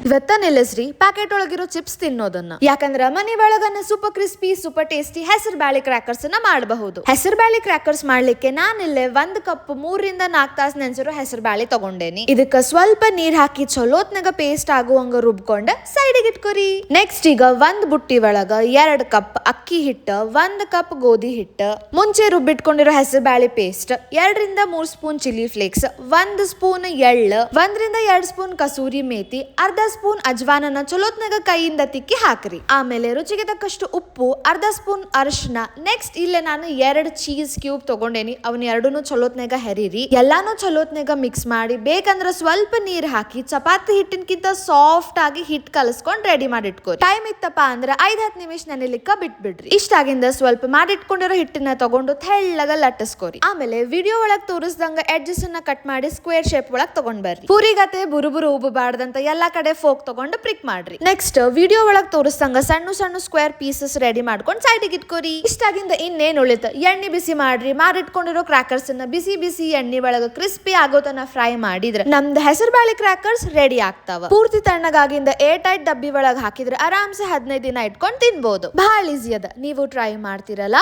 ಇವತ್ತ ನಿಲ್ಲಿಸ್ರಿ ಪ್ಯಾಕೆಟ್ ಒಳಗಿರೋ ಚಿಪ್ಸ್ ತಿನ್ನೋದನ್ನ. ಯಾಕಂದ್ರ ಮನೆ ಒಳಗನ್ನ ಸೂಪರ್ ಕ್ರಿಸ್ಪಿ ಸೂಪರ್ ಟೇಸ್ಟಿ ಹೆಸರು ಬ್ಯಾಳಿ ಕ್ರ್ಯಾಕರ್ಸ್ ಅನ್ನ ಮಾಡಬಹುದು. ಹೆಸರು ಬ್ಯಾಳಿ ಕ್ರ್ಯಾಕರ್ಸ್ ಮಾಡ್ಲಿಕ್ಕೆ ನಾನಿಲ್ಲೇ 1 ಕಪ್ 3 ರಿಂದ 4 ತಾಸು ನೆನ್ಸಿರೋ ಹೆಸರು ಬ್ಯಾಳಿ ತಗೊಂಡೇನಿ. ಇದಕ್ಕ ಸ್ವಲ್ಪ ನೀರ್ ಹಾಕಿ ಚಲೋತ್ನಾಗ ಪೇಸ್ಟ್ ಆಗುವಂಗ ರುಬ್ಕೊಂಡ ಸೈಡಿಗೆ ಇಟ್ಕೋರಿ. ನೆಕ್ಸ್ಟ್ ಈಗ 1 ಬುಟ್ಟಿ ಒಳಗ 2 ಕಪ್ ಅಕ್ಕಿ ಹಿಟ್ಟ, 1 ಕಪ್ ಗೋಧಿ ಹಿಟ್ಟ, ಮುಂಚೆ ರುಬ್ಬಿಟ್ಕೊಂಡಿರೋ ಹೆಸರು ಬ್ಯಾಳಿ ಪೇಸ್ಟ್, 2 ರಿಂದ 3 ಸ್ಪೂನ್ ಚಿಲ್ಲಿ ಫ್ಲೇಕ್ಸ್, 1 ಸ್ಪೂನ್ ಎಳ್ಳು, 1 ರಿಂದ 2 ಸ್ಪೂನ್ ಕಸೂರಿ ಮೇಥಿ, ಅರ್ಧ ಸ್ಪೂನ್ ಅಜ್ವಾನನ ಚಲೋತ್ನಾಗ ಕೈಯಿಂದ ತಿಕ್ಕಿ ಹಾಕ್ರಿ. ಆಮೇಲೆ ರುಚಿಗೆ ತಕ್ಕಷ್ಟು ಉಪ್ಪು, ಅರ್ಧ ಸ್ಪೂನ್ ಅರಿಶಿನ. ನೆಕ್ಸ್ಟ್ ಇಲ್ಲೇ ನಾನು 2 ಚೀಸ್ ಕ್ಯೂಬ್ ತಗೊಂಡೇನಿ. ಅವನ್ 2 ಚಲೋತ್ನಾಗ ಹೆರಿರಿ. ಎಲ್ಲಾನು ಚಲೋತ್ನಾಗ ಮಿಕ್ಸ್ ಮಾಡಿ ಬೇಕಂದ್ರ ಸ್ವಲ್ಪ ನೀರ್ ಹಾಕಿ ಚಪಾತಿ ಹಿಟ್ಟಿನಕಿಂತ ಸಾಫ್ಟ್ ಆಗಿ ಹಿಟ್ ಕಲಸ್ಕೊಂಡ್ ರೆಡಿ ಮಾಡಿಟ್ಕೋರಿ. ಟೈಮ್ ಇತ್ತಪ್ಪ ಅಂದ್ರ 5-10 ನಿಮಿಷ ನೆನೆಲಿಕ್ಕ ಬಿಟ್ಬಿಡ್ರಿ. ಇಷ್ಟಾಗಿಂದ ಸ್ವಲ್ಪ ಮಾಡಿಟ್ಕೊಂಡಿರೋ ಹಿಟ್ಟನ್ನ ತಗೊಂಡು ತೆಳ್ಳಗ ಲಟ್ಟಿಸ್ಕೋರಿ. ಆಮೇಲೆ ವಿಡಿಯೋ ಒಳಗ್ ತೋರಿಸ್ದಂಗ ಎಡ್ಜಸ್ ಅನ್ನ ಕಟ್ ಮಾಡಿ ಸ್ಕ್ವೇರ್ ಶೇಪ್ ಒಳಗ್ ತಗೊಂಡ್ ಬರ್ರಿ. ಪೂರಿಗತೆ ಬುರುಬುರು ಉಬ್ಬಬಾರ್ದಂತ ಎಲ್ಲಾ ಕಡೆ ಫೋಕ್ ತಗೊಂಡು ಪ್ರಿಕ್ ಮಾಡ್ರಿ. ನೆಕ್ಸ್ಟ್ ವಿಡಿಯೋ ಒಳಗ್ ತೋರಿಸ್ದಂಗ ಸಣ್ಣ ಸಣ್ಣ ಸ್ಕ್ವೇರ್ ಪೀಸಸ್ ರೆಡಿ ಮಾಡ್ಕೊಂಡ್ ಸೈಡಿಗೆ ಇಟ್ಕೋರಿ. ಇಷ್ಟಾಗಿಂದ ಇನ್ನೇನ್ ಉಳಿತ ಎಣ್ಣೆ ಬಿಸಿ ಮಾಡ್ರಿ. ಮಾಡಿಟ್ಕೊಂಡಿರೋ ಕ್ರ್ಯಾಕರ್ಸ್ ಅನ್ನ ಬಿಸಿ ಬಿಸಿ ಎಣ್ಣೆ ಒಳಗ ಕ್ರಿಸ್ಪಿ ಆಗೋತನ ಫ್ರೈ ಮಾಡಿದ್ರೆ ನಮ್ದು ಹೆಸರು ಬ್ಯಾಳಿ ಕ್ರ್ಯಾಕರ್ಸ್ ರೆಡಿ ಆಗ್ತಾವ. ಪೂರ್ತಿ ತಣ್ಣಗಾಗಿಂದ ಏರ್ ಟೈಟ್ ಡಬ್ಬಿ ಒಳಗ್ ಹಾಕಿದ್ರೆ ಆರಾಮ್ಸೆ 15 ದಿನ ಇಟ್ಕೊಂಡ್ ತಿನ್ಬಹುದು. ಬಹಳ ಈಸಿ ಅದ. ನೀವು ಟ್ರೈ ಮಾಡ್ತಿರಲ್ಲ.